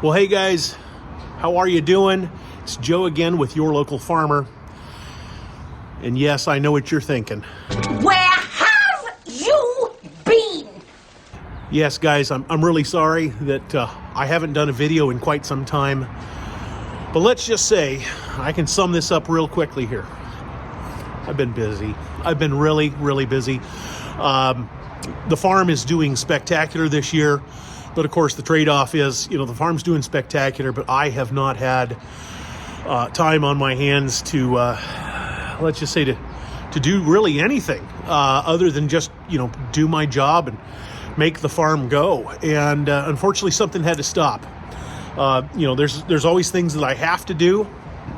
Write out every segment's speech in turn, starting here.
Well, hey guys, how are you doing? It's Joe again with Your Local Farmer. And yes, I know what you're thinking. Where have you been? Yes, guys, I'm really sorry that I haven't done a video in quite some time. But let's just say, I can sum this up real quickly here. I've been busy. I've been really, really busy. The farm is doing spectacular this year. But of course, the trade-off is, the farm's doing spectacular, but I have not had time on my hands to, let's just say, to do really anything other than just, do my job and make the farm go. And unfortunately, something had to stop. There's always things that I have to do,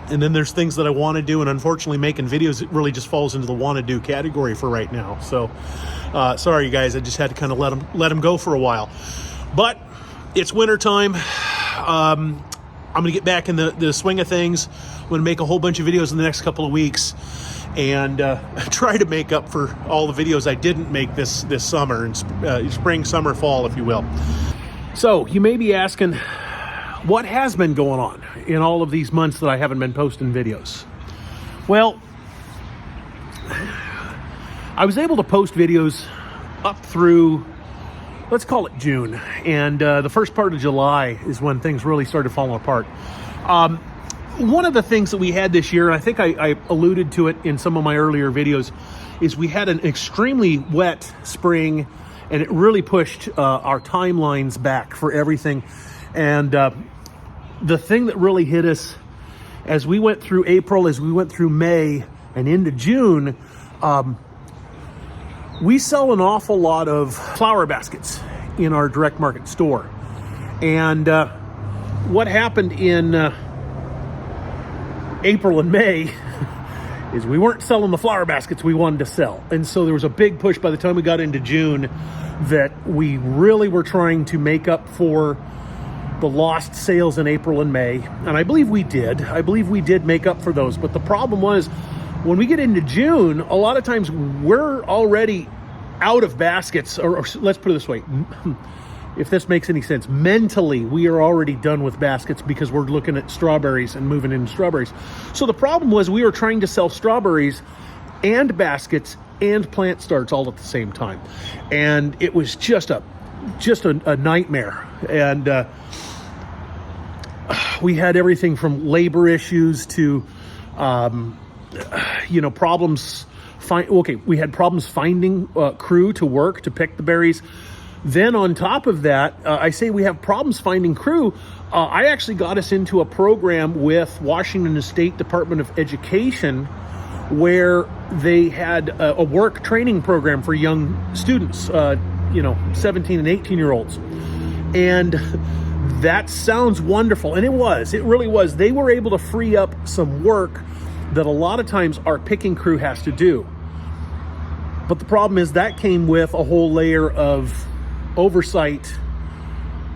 and then there's things that I want to do. And unfortunately, making videos, it really just falls into the want to do category for right now. So, sorry, you guys, I just had to kind of let them go for a while. But it's winter time. I'm going to get back in the swing of things. I'm going to make a whole bunch of videos in the next couple of weeks and try to make up for all the videos I didn't make this summer, and spring, summer, fall, if you will. So you may be asking, what has been going on in all of these months that I haven't been posting videos? Well, I was able to post videos up through, let's call it June, and the first part of July is when things really started falling apart. One of the things that we had this year, and I think I alluded to it in some of my earlier videos, is we had an extremely wet spring, and it really pushed our timelines back for everything. And the thing that really hit us as we went through April, as we went through May and into June, we sell an awful lot of flower baskets in our direct market store. And what happened in April and May is we weren't selling the flower baskets we wanted to sell. And so there was a big push by the time we got into June that we really were trying to make up for the lost sales in April and May. And I believe we did. I believe we did make up for those. But the problem was, when we get into June, a lot of times we're already out of baskets, or let's put it this way, if this makes any sense, mentally we are already done with baskets because we're looking at strawberries and moving into strawberries. So the problem was we were trying to sell strawberries and baskets and plant starts all at the same time. And it was just a nightmare. And we had everything from labor issues to problems. We had problems finding crew to work to pick the berries. Then on top of that, I say we have problems finding crew. I actually got us into a program with Washington State Department of Education where they had a work training program for young students, 17 and 18-year-olds. And that sounds wonderful. And it really was. They were able to free up some work that a lot of times our picking crew has to do. But the problem is that came with a whole layer of oversight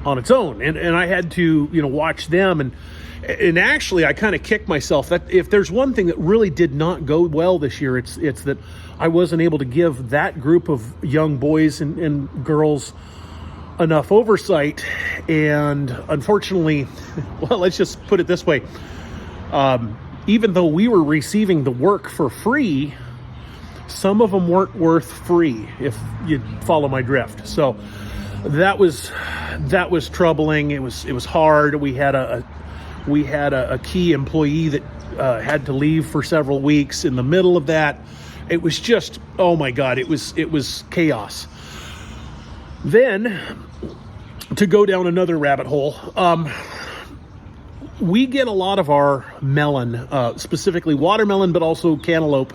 on its own. And I had to, watch them. And actually, I kind of kicked myself that if there's one thing that really did not go well this year, it's that I wasn't able to give that group of young boys and girls enough oversight. And unfortunately, well, let's just put it this way. Even though we were receiving the work for free, some of them weren't worth free, if you follow my drift. So that was troubling. It was hard. We had a key employee that had to leave for several weeks in the middle of that. It was just, oh my God, it was chaos. Then, to go down another rabbit hole, we get a lot of our melon, specifically watermelon, but also cantaloupe,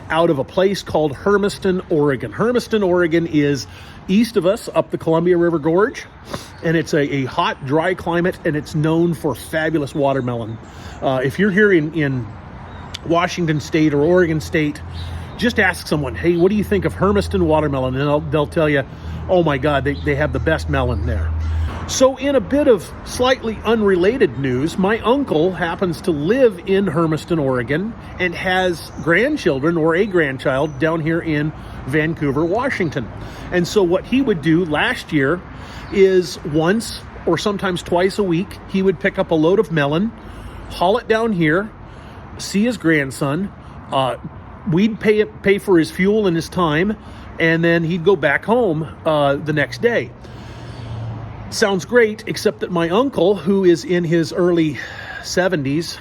out of a place called Hermiston, Oregon. Hermiston, Oregon is east of us, up the Columbia River Gorge, and it's a hot, dry climate, and it's known for fabulous watermelon. If you're here in Washington State or Oregon State, just ask someone, hey, what do you think of Hermiston watermelon? And they'll tell you, oh my God, they have the best melon there. So in a bit of slightly unrelated news, my uncle happens to live in Hermiston, Oregon, and has grandchildren or a grandchild down here in Vancouver, Washington. And so what he would do last year is once or sometimes twice a week, he would pick up a load of melon, haul it down here, see his grandson. We'd pay for his fuel and his time, and then he'd go back home the next day. Sounds great, except that my uncle, who is in his early 70s,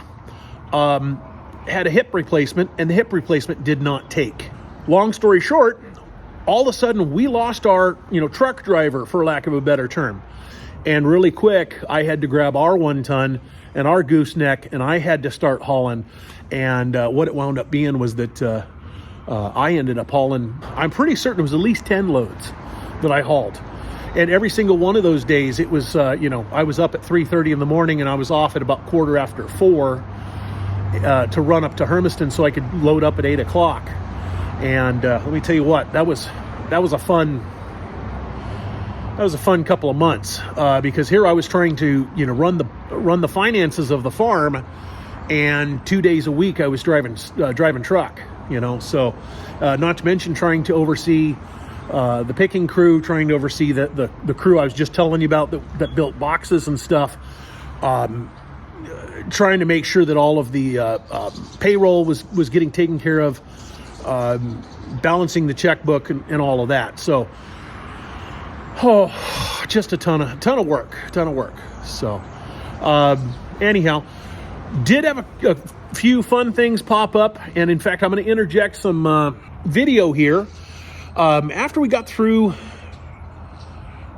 had a hip replacement, and the hip replacement did not take. Long story short, all of a sudden we lost our, truck driver, for lack of a better term. And really quick, I had to grab our 1-ton and our gooseneck, and I had to start hauling. And what it wound up being was that I ended up hauling, I'm pretty certain it was at least 10 loads that I hauled. And every single one of those days, it was, I was up at 3:30 in the morning, and I was off at about 4:15 to run up to Hermiston so I could load up at 8 o'clock. And let me tell you what, that was a fun couple of months, because here I was trying to run the finances of the farm, and 2 days a week I was driving truck. So not to mention trying to oversee the picking crew, trying to oversee the crew I was just telling you about that built boxes and stuff. Trying to make sure that all of the payroll was getting taken care of, balancing the checkbook and all of that. So, just a ton of work. So, anyhow, did have a few fun things pop up, and in fact, I'm going to interject some video here. After we got through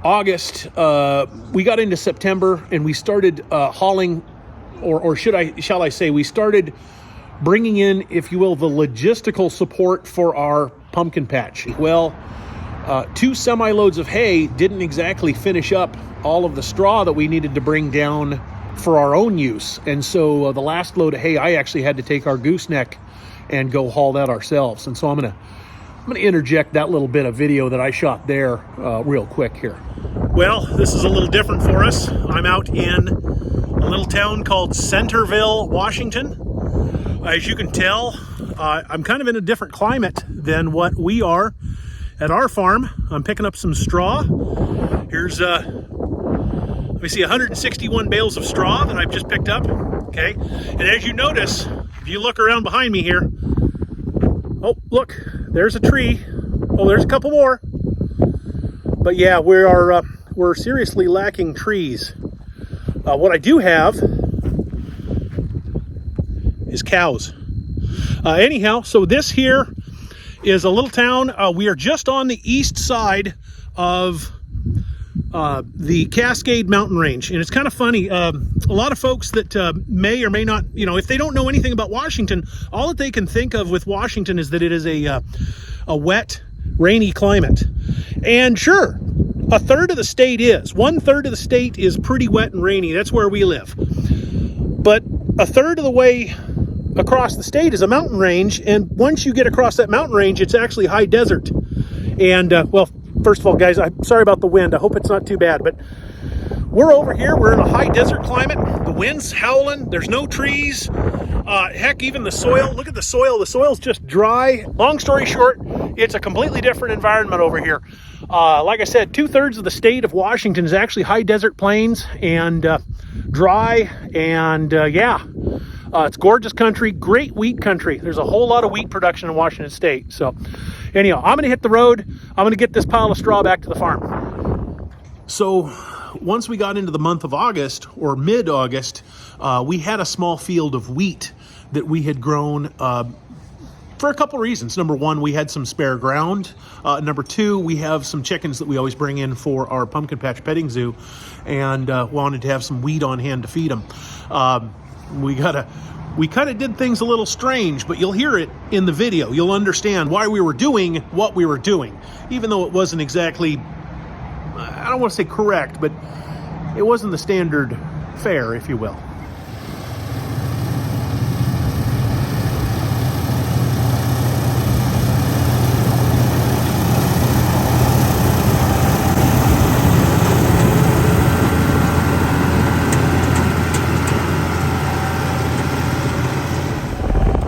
August, we got into September, and we started hauling. Or shall I say, we started bringing in, if you will, the logistical support for our pumpkin patch. Well, 2 semi-loads of hay didn't exactly finish up all of the straw that we needed to bring down for our own use. And so the last load of hay, I actually had to take our gooseneck and go haul that ourselves. And so I'm going to interject that little bit of video that I shot there real quick here. Well, this is a little different for us. I'm out in a little town called Centerville, Washington. As you can tell, I'm kind of in a different climate than what we are at our farm. I'm picking up some straw. Here's, let me see, 161 bales of straw that I've just picked up. Okay, and as you notice, if you look around behind me here, oh, look, there's a tree. Oh, there's a couple more. But yeah, we're seriously lacking trees. What I do have is cows. Anyhow, so this here is a little town. We are just on the east side of the Cascade Mountain Range. And it's kind of funny. A lot of folks that may or may not, if they don't know anything about Washington, all that they can think of with Washington is that it is a wet, rainy climate. And sure, a third of the state is. 1/3 of the state is pretty wet and rainy. That's where we live. But a third of the way across the state is a mountain range. And once you get across that mountain range, it's actually high desert. And, well, first of all, guys, I'm sorry about the wind. I hope it's not too bad. But we're over here. We're in a high desert climate. The wind's howling. There's no trees. Heck, even the soil. Look at the soil. The soil's just dry. Long story short, it's a completely different environment over here. Like I said, 2/3 of the state of Washington is actually high desert plains and dry. And it's gorgeous country, great wheat country. There's a whole lot of wheat production in Washington state. So anyhow, I'm going to hit the road. I'm going to get this pile of straw back to the farm. So once we got into the month of August, or mid-August, we had a small field of wheat that we had grown for a couple reasons. Number one, we had some spare ground. Number two, we have some chickens that we always bring in for our pumpkin patch petting zoo, and wanted to have some wheat on hand to feed them. We kind of did things a little strange, but you'll hear it in the video. You'll understand why we were doing what we were doing, even though it wasn't exactly, I don't want to say correct, but it wasn't the standard fare, if you will.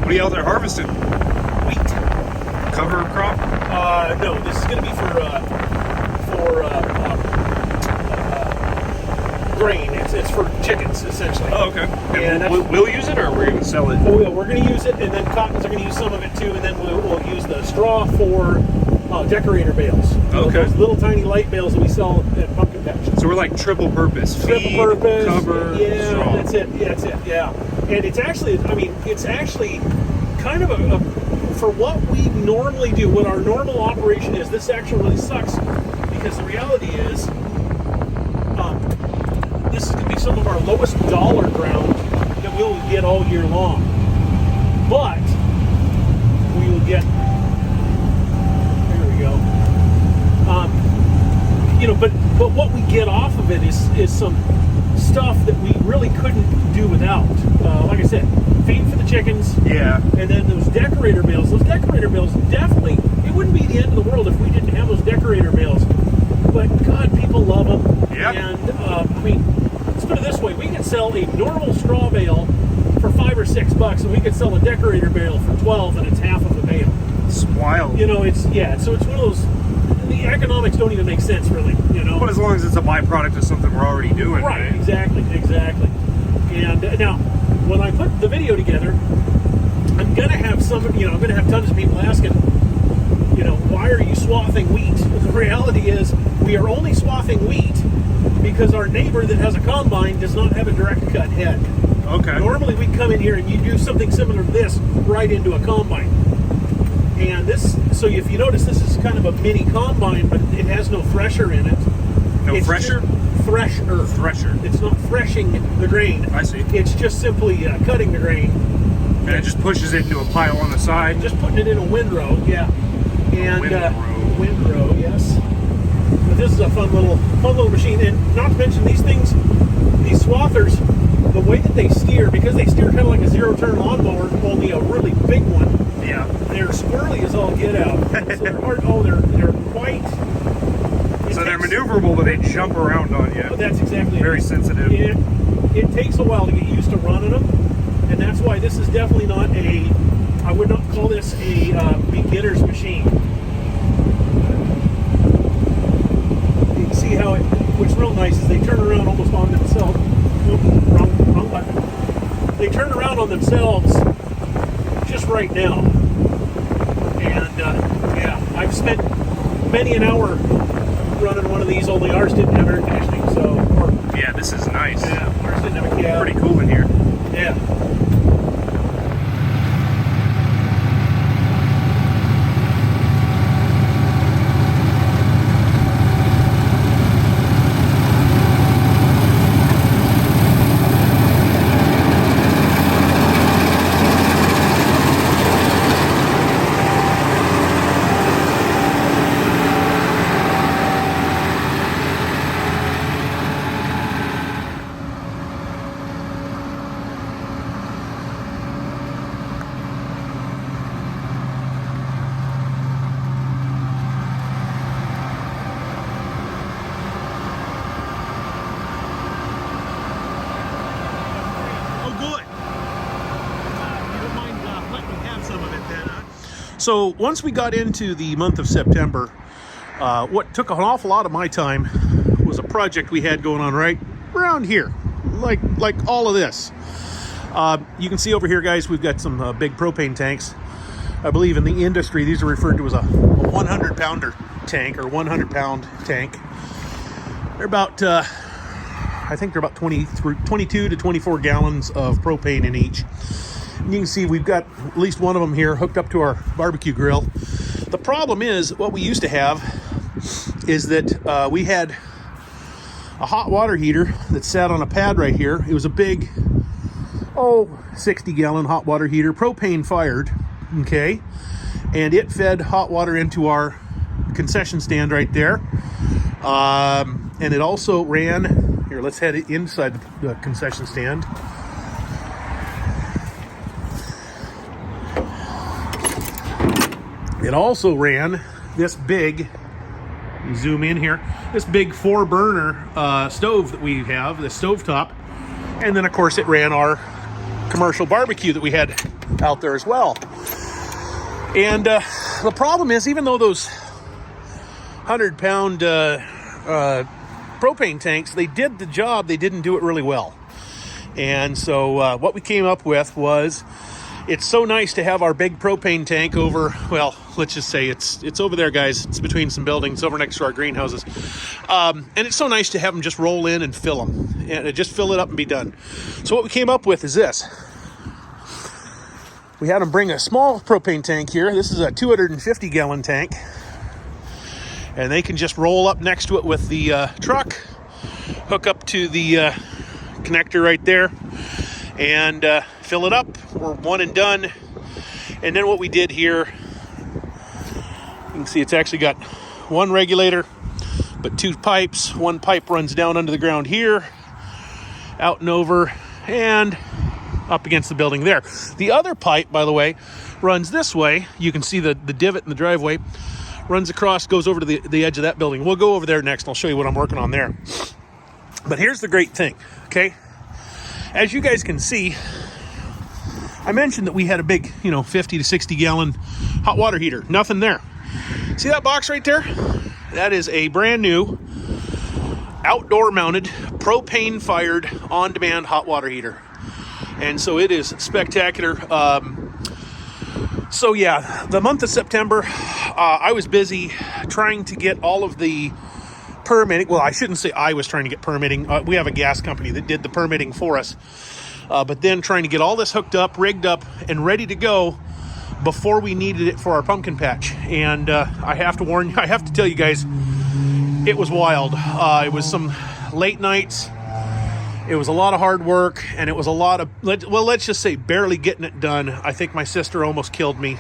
What are you out there harvesting? Wheat. Cover crop? No, this is going to be for grain. It's for chickens, essentially. Oh, okay. And And we'll use it, or we're going to sell it? Oh, yeah, we're going to use it, and then cottons are going to use some of it too, and then we'll use the straw for decorator bales. Okay. Those little tiny light bales that we sell at pumpkin patch. So we're like triple purpose. Triple Feed, purpose. cover, Yeah, straw. that's it. Yeah, that's it. Yeah. And it's actually, kind of for what we normally do, what our normal operation is, this actually really sucks, because the reality is, this is going to be some of our lowest dollar ground that we'll get all year long. But we will get, there we go. But what we get off of it is some stuff that we really couldn't do without. Like I said, feed for the chickens. Yeah. And then those decorator bales. Those decorator bales, definitely, it wouldn't be the end of the world if we didn't have those decorator bales. But God, people love them. Yep. And let's put it this way: we could sell a normal straw bale for $5 or $6, and we could sell a decorator bale for $12, and it's half of a bale. It's wild. So it's one of those. The economics don't even make sense, really. But as long as it's a byproduct of something we're already doing, Right, exactly. And now, when I put the video together, I'm gonna have tons of people asking, why are you swathing wheat? The reality is, we are only swathing wheat because our neighbor that has a combine does not have a direct cut head. Okay. Normally, we come in here and you do something similar to this right into a combine. And so if you notice, this is kind of a mini combine, but it has no thresher in it. No It's thresher? just Thresher. Thresher. It's not threshing the grain. I see. It's just simply cutting the grain. And it just pushes it into a pile on the side. Just putting it in a windrow, yeah. And windrow, yes. But this is a fun little machine. And not to mention these things, these swathers, the way that they steer, because they steer kind of like a zero-turn lawnmower, only a really big one. Yeah. They're squirrely as all get out. So they're hard. They're quite. So they're maneuverable, but they jump around on you. That's exactly it. Very sensitive. It takes a while to get used to running them, and that's why this is definitely not I would not call this a beginner's machine. You can see how what's real nice is they turn around almost on themselves. Wrong button. They turn around on themselves just right now. And I've spent many an hour running one of these, only ours didn't have air conditioning, Yeah, this is nice. yeah, ours didn't have a cab. Pretty cool in here. Yeah. So once we got into the month of September, what took an awful lot of my time was a project we had going on right around here, like all of this. You can see over here, guys, we've got some big propane tanks. I believe in the industry, these are referred to as a 100-pounder tank or 100-pound tank. They're about, I think they're about 22 to 24 gallons of propane in each. And you can see we've got at least one of them here hooked up to our barbecue grill. The problem is, what we used to have is that we had a hot water heater that sat on a pad right here. It was a big, 60-gallon hot water heater, propane fired, okay? And it fed hot water into our concession stand right there. And it also ran, here, let's head inside the concession stand. It also ran this big, zoom in here, this big 4-burner stove that we have, the stovetop. And then, of course, it ran our commercial barbecue that we had out there as well. And the problem is, even though those 100-pound propane tanks, they did the job, they didn't do it really well. And so what we came up with was, it's so nice to have our big propane tank over, well, let's just say it's over there, guys. It's between some buildings over next to our greenhouses. And it's so nice to have them just roll in and fill them. And just fill it up and be done. So what we came up with is this. We had them bring a small propane tank here. This is a 250-gallon tank. And they can just roll up next to it with the truck, hook up to the connector right there, and fill it up. We're one and done. And then what we did here, you can see it's actually got one regulator, but two pipes. One pipe runs down under the ground here, out and over, and up against the building there. The other pipe, by the way, runs this way. You can see the divot in the driveway. Runs across, goes over to the edge of that building. We'll go over there next, and I'll show you what I'm working on there. But here's the great thing, okay? As you guys can see, I mentioned that we had a big, 50 to 60 gallon hot water heater. Nothing there. See that box right there? That is a brand new outdoor mounted propane fired on-demand hot water heater. And so it is spectacular. So yeah, the month of September, I was busy trying to get all of the permitting. Well, I shouldn't say I was trying to get permitting. We have a gas company that did the permitting for us. But then trying to get all this hooked up, rigged up, and ready to go before we needed it for our pumpkin patch. And I have to warn you, I have to tell you guys, it was wild. It was some late nights. It was a lot of hard work, and it was a lot of, let's just say barely getting it done. I think my sister almost killed me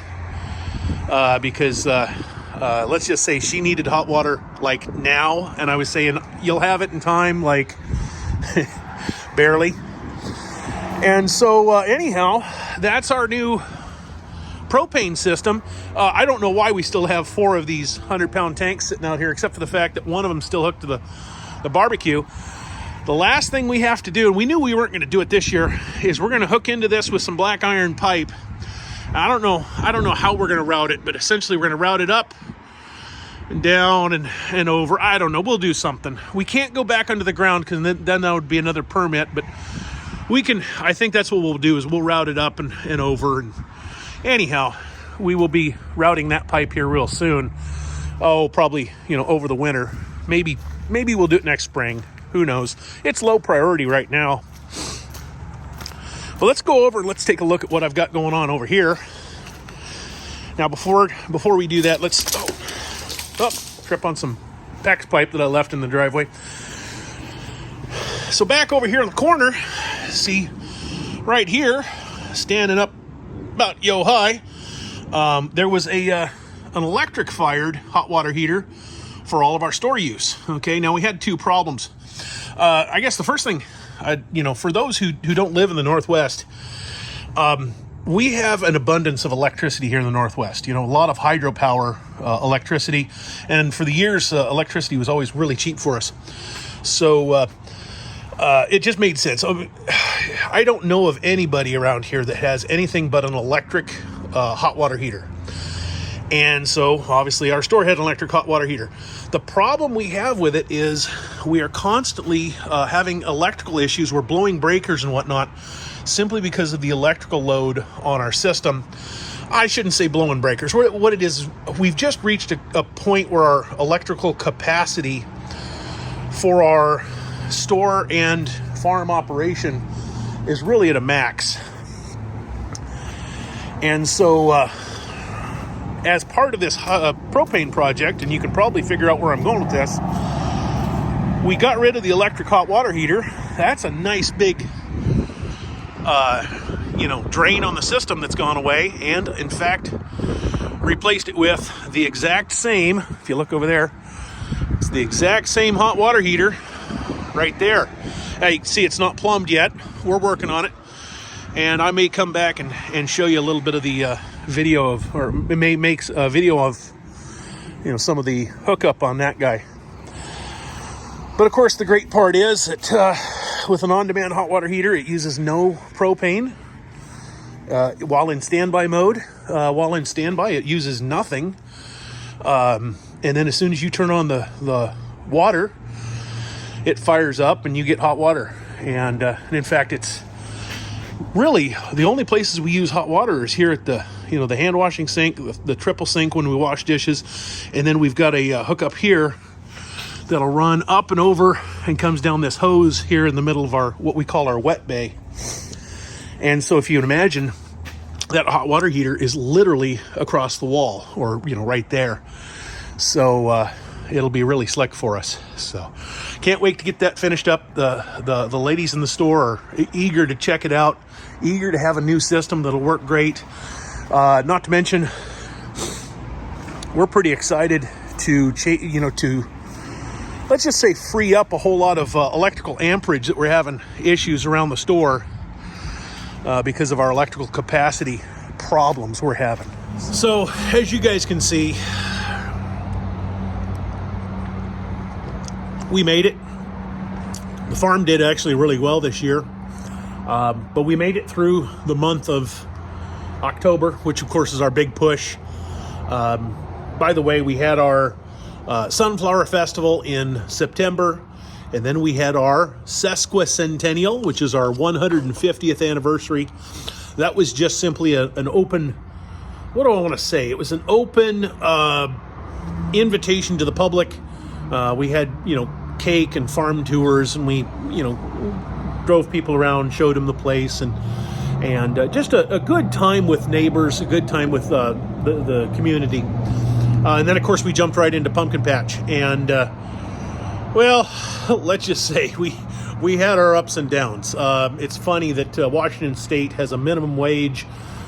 because let's just say she needed hot water like now, and I was saying, you'll have it in time, like barely. And so anyhow, that's our new propane system. I don't know why we still have 4 of these 100-pound tanks sitting out here, except for the fact that one of them still hooked to the barbecue. The last thing we have to do, and we knew we weren't going to do it this year, is we're going to hook into this with some black iron pipe. I don't know how we're going to route it, but essentially we're going to route it up and down and over. I don't know. We'll do something. We can't go back under the ground because then that would be another permit, but we can. I think that's what we'll do, is we'll route it up and over. And anyhow, we will be routing that pipe here real soon. Oh, probably, over the winter. Maybe we'll do it next spring. Who knows? It's low priority right now. Well, let's go over and let's take a look at what I've got going on over here. Now, before we do that, let's trip on some PEX pipe that I left in the driveway. So back over here in the corner, see right here, standing up about yo high, there was an electric fired hot water heater for all of our store use. Okay, now we had 2 problems. I guess the first thing, for those who don't live in the Northwest, we have an abundance of electricity here in the Northwest. A lot of hydropower electricity, and for the years, electricity was always really cheap for us. So it just made sense. I don't know of anybody around here that has anything but an electric hot water heater. And so, obviously, our store had an electric hot water heater. The problem we have with it is we are constantly having electrical issues. We're blowing breakers and whatnot simply because of the electrical load on our system. I shouldn't say blowing breakers. What it is, we've just reached a point where our electrical capacity for our store and farm operation is really at a max. And so, as part of this propane project, and you can probably figure out where I'm going with this, we got rid of the electric hot water heater. That's a nice big, drain on the system that's gone away, and in fact, replaced it with the exact same, if you look over there, it's the exact same hot water heater right there. Hey, see, it's not plumbed yet. We're working on it. And I may come back and show you a little bit of the video of, or it may make a video of, some of the hookup on that guy. But of course, the great part is that with an on-demand hot water heater, it uses no propane while in standby mode. While in standby, it uses nothing. And then as soon as you turn on the water, it fires up and you get hot water. And in fact, it's really the only places we use hot water is here at the the hand washing sink, the triple sink when we wash dishes, and then we've got a hookup here that'll run up and over and comes down this hose here in the middle of our what we call our wet bay. And so if you can imagine, that hot water heater is literally across the wall, or right there. So it'll be really slick for us. So can't wait to get that finished up. The ladies in the store are eager to check it out, eager to have a new system that'll work great. Not to mention, we're pretty excited to let's just say free up a whole lot of electrical amperage that we're having issues around the store because of our electrical capacity problems we're having. So as you guys can see, we made it. The farm did actually really well this year, but we made it through the month of October, which of course is our big push. By the way, we had our Sunflower Festival in September, and then we had our Sesquicentennial, which is our 150th anniversary. That was just simply an open, what do I want to say? It was an open invitation to the public. We had, cake and farm tours, and we, drove people around, showed them the place, and just a good time with neighbors, a good time with the community. And then, of course, we jumped right into Pumpkin Patch. And, well, let's just say we had our ups and downs. It's funny that Washington State has a minimum wage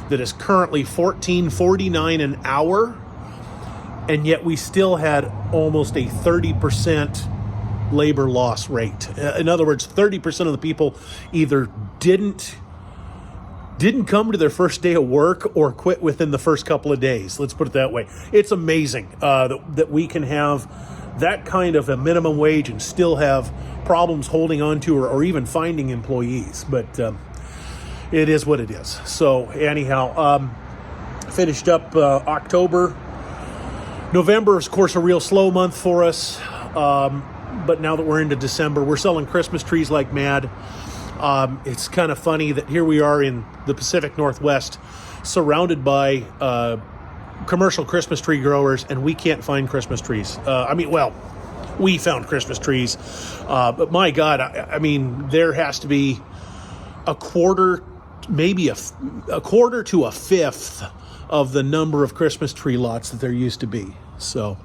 that is currently $14.49 an hour, and yet we still had almost a 30% labor loss rate. In other words, 30% of the people either didn't come to their first day of work or quit within the first couple of days. Let's put it that way. It's amazing that we can have that kind of a minimum wage and still have problems holding on to or even finding employees. But it is what it is. So anyhow, finished up October. November is, of course, a real slow month for us. But now that we're into December, we're selling Christmas trees like mad. It's kind of funny that here we are in the Pacific Northwest, surrounded by commercial Christmas tree growers, and we can't find Christmas trees. We found Christmas trees, but my God, I mean, there has to be a quarter, maybe a quarter to a fifth of the number of Christmas tree lots that there used to be. So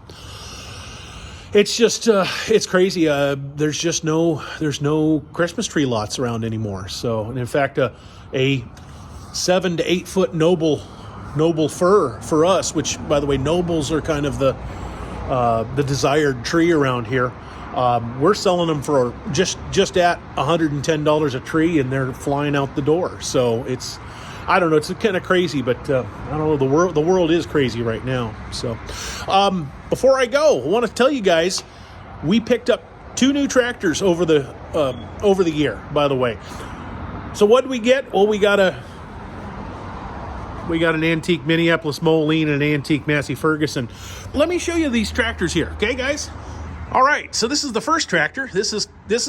it's just, it's crazy. There's no Christmas tree lots around anymore. So, and in fact, a 7 to 8 foot noble fir for us, which, by the way, nobles are kind of the desired tree around here. We're selling them for just at $110 a tree, and they're flying out the door. So it's, I don't know, it's kind of crazy, but I don't know, the world is crazy right now. So before I go, I want to tell you guys, we picked up 2 new tractors over the year, by the way. So what did we get? Well, we got an antique Minneapolis Moline and an antique Massey Ferguson. Let me show you these tractors here, okay, guys? All right, so this is the first tractor. This is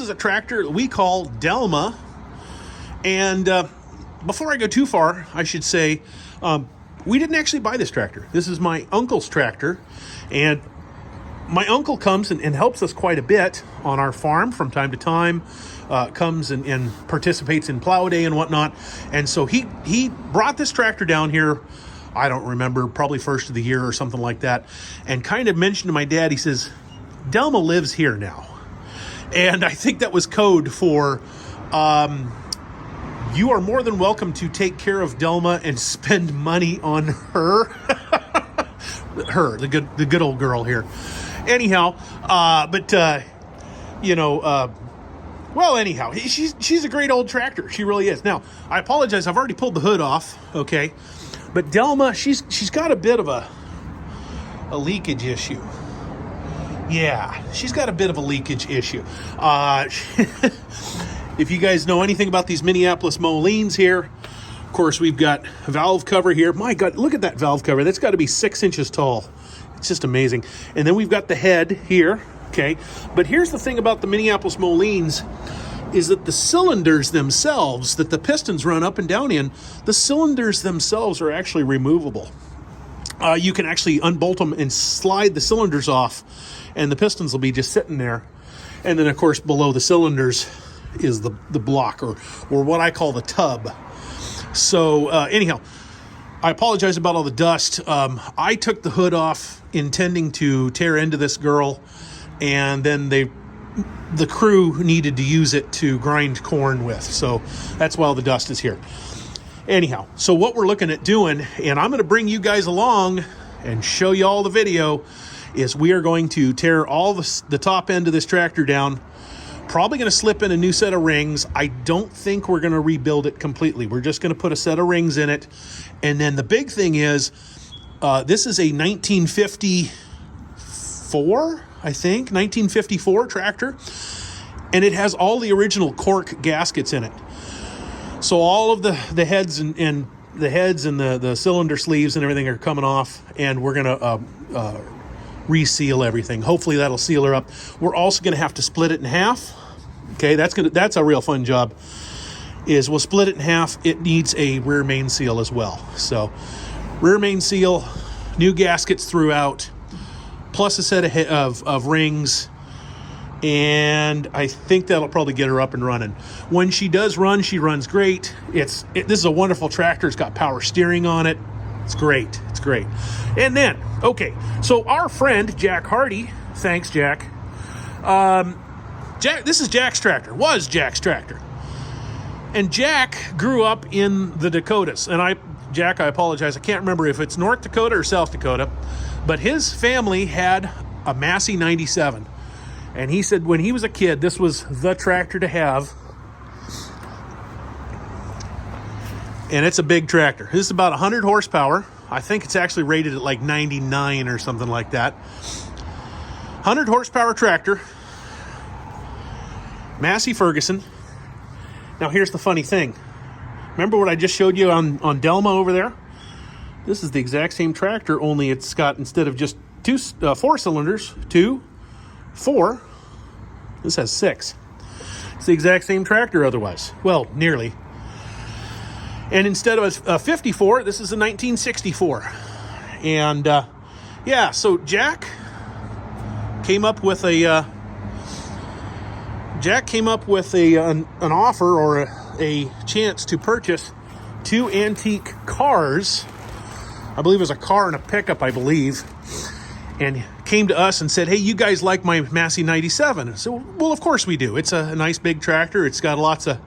a tractor that we call Delma. And before I go too far, I should say we didn't actually buy this tractor. This is my uncle's tractor, and my uncle comes and helps us quite a bit on our farm from time to time. Comes and participates in plow day and whatnot. And so he brought this tractor down here, I don't remember, probably first of the year or something like that, and kind of mentioned to my dad, he says, Delma lives here now. And I think that was code for you are more than welcome to take care of Delma and spend money on her. The good old girl here. Anyhow, well, anyhow, she's a great old tractor. She really is. Now, I apologize. I've already pulled the hood off. Okay, but Delma, she's got a bit of a leakage issue. Yeah, she's got a bit of a leakage issue. If you guys know anything about these Minneapolis Molines here, of course, we've got a valve cover here. My God, look at that valve cover. That's got to be 6 inches tall. It's just amazing. And then we've got the head here. Okay, but here's the thing about the Minneapolis Molines is that the cylinders themselves that the pistons run up and down in, the cylinders themselves are actually removable. You can actually unbolt them and slide the cylinders off, and the pistons will be just sitting there. And then, of course, below the cylinders is the block, or what I call the tub. So anyhow, I apologize about all the dust. I took the hood off intending to tear into this girl, and then the crew needed to use it to grind corn with. So that's why all the dust is here. Anyhow, so what we're looking at doing, and I'm going to bring you guys along and show you all the video, is we are going to tear all the top end of this tractor down. Probably going to slip in a new set of rings. I don't think we're going to rebuild it completely. We're just going to put a set of rings in it. And then the big thing is, this is a 1954, I think, 1954 tractor. And it has all the original cork gaskets in it. So all of the heads and the cylinder sleeves and everything are coming off, and we're going to reseal everything. Hopefully that'll seal her up. We're also going to have to split it in half. Okay, that's a real fun job. Is we'll split it in half. It needs a rear main seal as well. So rear main seal, new gaskets throughout, plus a set of rings, and I think that'll probably get her up and running. When she does run, she runs great. This is a wonderful tractor. It's got power steering on it. It's great. It's great. And then, okay, so our friend Jack Hardy, thanks Jack. This is Jack's tractor. Was Jack's tractor. And Jack grew up in the Dakotas. And Jack, I apologize, I can't remember if it's North Dakota or South Dakota, but his family had a Massey 97. And he said when he was a kid, this was the tractor to have. And it's a big tractor. This is about 100 horsepower. I think it's actually rated at like 99 or something like that. 100 horsepower tractor. Massey Ferguson. Now here's the funny thing. Remember what I just showed you on Delma over there? This is the exact same tractor, only it's got, instead of just 4 cylinders, 2, 4, this has 6. It's the exact same tractor otherwise. Well, nearly. And instead of a 54, this is a 1964. And yeah, so Jack came up with an offer, or a chance to purchase 2 antique cars. I believe it was a car and a pickup, I believe. And came to us and said, hey, you guys like my Massey 97? So, well, of course we do. It's a nice big tractor. It's got lots of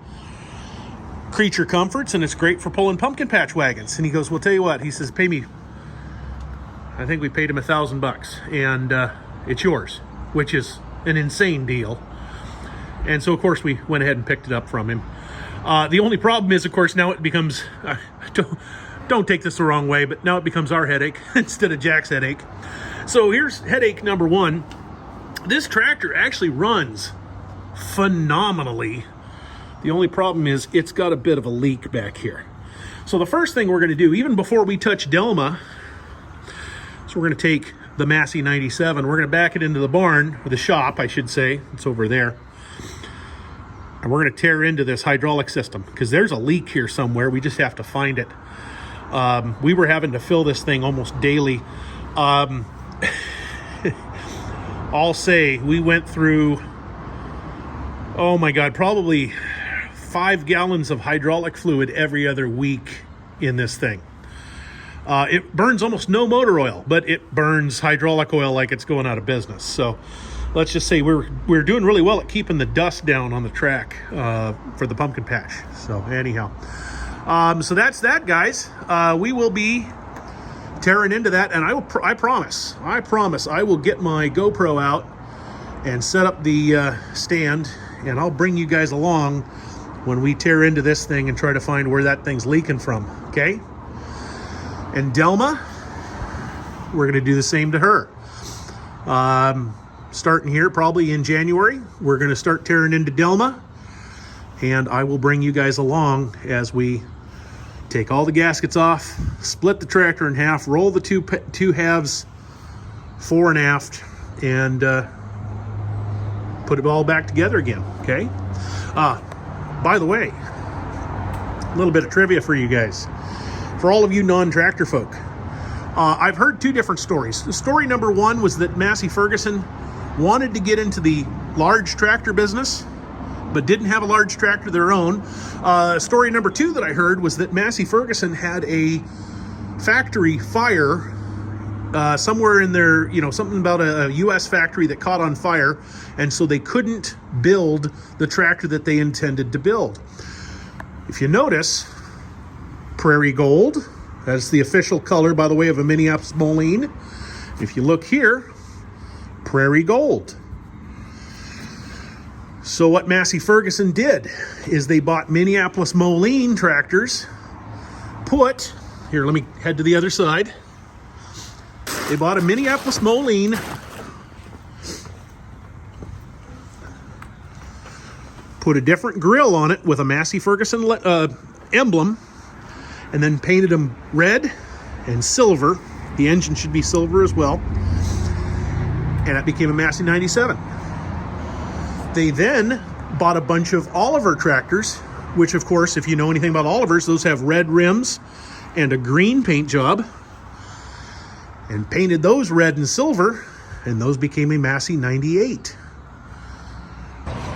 creature comforts, and it's great for pulling pumpkin patch wagons. And he goes, well, tell you what, he says, pay me. I think we paid him $1,000, and it's yours, which is an insane deal. And so, of course, we went ahead and picked it up from him. The only problem is, of course, now it becomes, don't take this the wrong way, but now it becomes our headache instead of Jack's headache. So here's headache number 1. This tractor actually runs phenomenally. The only problem is it's got a bit of a leak back here. So the first thing we're going to do, even before we touch Delma, so we're going to take the Massey 97, we're going to back it into the barn, or the shop, I should say. It's over there. And we're going to tear into this hydraulic system, because there's a leak here somewhere. We just have to find it. We were having to fill this thing almost daily. I'll say we went through, oh my God, probably 5 gallons of hydraulic fluid every other week in this thing. It burns almost no motor oil, but it burns hydraulic oil like it's going out of business. So let's just say we're doing really well at keeping the dust down on the track for the pumpkin patch. So anyhow, so that's that, guys. We will be tearing into that, and I promise I will get my GoPro out and set up the stand, and I'll bring you guys along when we tear into this thing and try to find where that thing's leaking from. Okay? And Delma, we're going to do the same to her. Starting here probably in January, we're going to start tearing into Delma, and I will bring you guys along as we take all the gaskets off, split the tractor in half, roll the two halves fore and aft, and put it all back together again, okay? By the way, a little bit of trivia for you guys. For all of you non-tractor folk, I've heard two different stories. The story number one was that Massey Ferguson wanted to get into the large tractor business, but didn't have a large tractor of their own. Story number two that I heard was that Massey Ferguson had a factory fire somewhere in there, something about a U.S. factory that caught on fire, and so they couldn't build the tractor that they intended to build. If you notice, Prairie Gold, that's the official color, by the way, of a Minneapolis Moline. If you look here, Prairie Gold. So what Massey Ferguson did is they bought Minneapolis Moline tractors, here, let me head to the other side. They bought a Minneapolis Moline, put a different grill on it with a Massey Ferguson emblem, and then painted them red and silver. The engine should be silver as well. And it became a Massey 97. They then bought a bunch of Oliver tractors, which of course, if you know anything about Olivers, those have red rims and a green paint job, and painted those red and silver, and those became a Massey 98.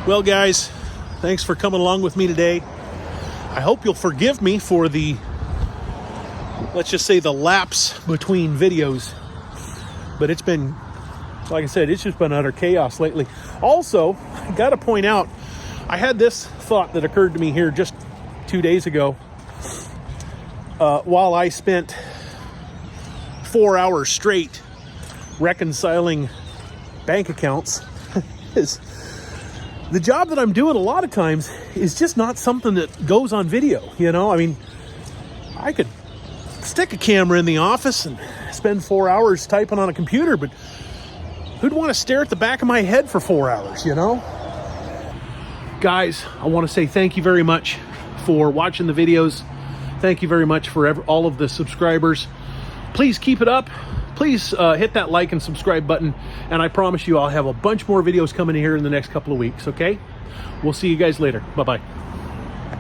Well, guys, thanks for coming along with me today. I hope you'll forgive me for the, let's just say, the lapse between videos. But it's been, like I said, it's just been utter chaos lately. Also, I got to point out, I had this thought that occurred to me here just 2 days ago, while I spent 4 hours straight reconciling bank accounts. Is the job that I'm doing a lot of times is just not something that goes on video. I mean, I could stick a camera in the office and spend 4 hours typing on a computer, but who'd want to stare at the back of my head for 4 hours, Guys, I want to say thank you very much for watching the videos. Thank you very much for all of the subscribers. Please keep it up. Please hit that like and subscribe button. And I promise you I'll have a bunch more videos coming here in the next couple of weeks, okay? We'll see you guys later. Bye-bye.